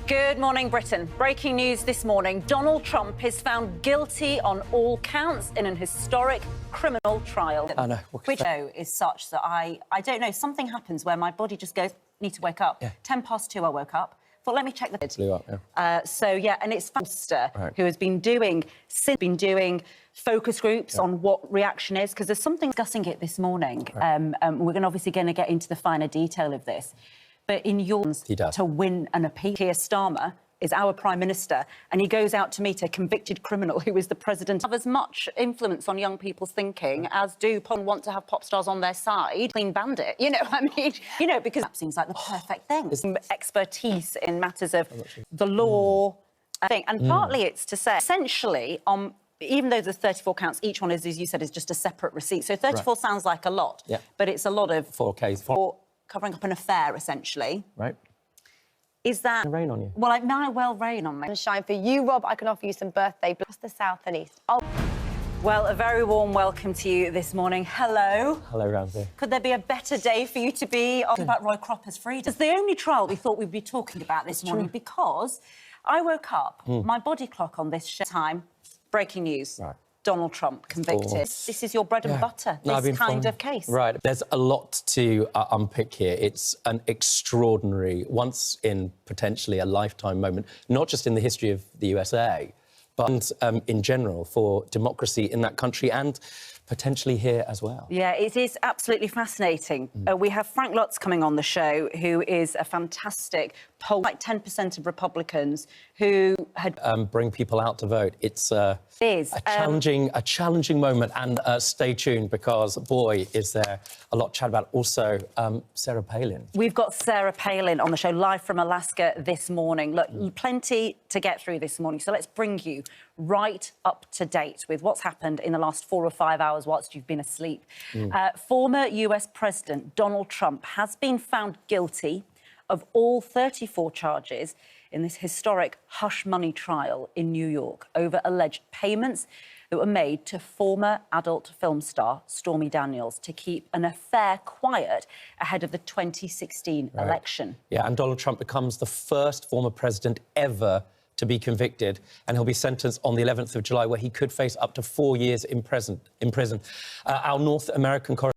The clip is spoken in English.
Good morning, Britain. Breaking news this morning. Donald Trump is found guilty on all counts in an historic criminal trial. I know. Which is such that I don't know, something happens where my body just goes, need to wake up. Yeah. 2:10 I woke up. Thought, let me check the... Blew up, yeah. And it's Foster who has been doing focus groups on what reaction is, because there's something discussing it this morning. We're obviously going to get into the finer detail of this. But in yours, to win an appeal, Keir Starmer is our Prime Minister, and he goes out to meet a convicted criminal who is the president. Have as much influence on young people's thinking as do want to have pop stars on their side. Clean bandit, you know what I mean? You know, because that seems like the perfect thing. Some expertise in matters of the law, I think. And partly it's to say, essentially, even though the 34 counts, each one is, as you said, is just a separate receipt. So 34 sounds like a lot, but it's a lot of... 4 cases. Covering up an affair, essentially. Right. Is that... Rain on you. Well, it might well rain on me. Shine for you, Rob. I can offer you some birthday across the south and east. Oh. Well, a very warm welcome to you this morning. Hello. Hello, Ranvir. Could there be a better day for you to be on about Roy Cropper's freedom? It's the only trial we thought we'd be talking about this morning because I woke up, my body clock on this time, breaking news. Right. Donald Trump convicted. This is your bread and butter, this kind of case. Right. There's a lot to unpick here. It's an extraordinary, once in potentially a lifetime moment, not just in the history of the USA, but in general for democracy in that country and potentially here as well. Yeah, it is absolutely fascinating. We have Frank Lutz coming on the show, who is a fantastic poll, like 10% of Republicans who had... bring people out to vote. It's a challenging moment, and stay tuned because, boy, is there a lot to chat about. Also, Sarah Palin. We've got Sarah Palin on the show, live from Alaska this morning. Look, plenty to get through this morning, so let's bring you right up to date with what's happened in the last 4 or 5 hours whilst you've been asleep. Former US President Donald Trump has been found guilty of all 34 charges in this historic hush money trial in New York over alleged payments that were made to former adult film star Stormy Daniels to keep an affair quiet ahead of the 2016 election. Yeah, and Donald Trump becomes the first former president ever to be convicted, and he'll be sentenced on the 11th of July, where he could face up to 4 years in prison. Our North American correspondent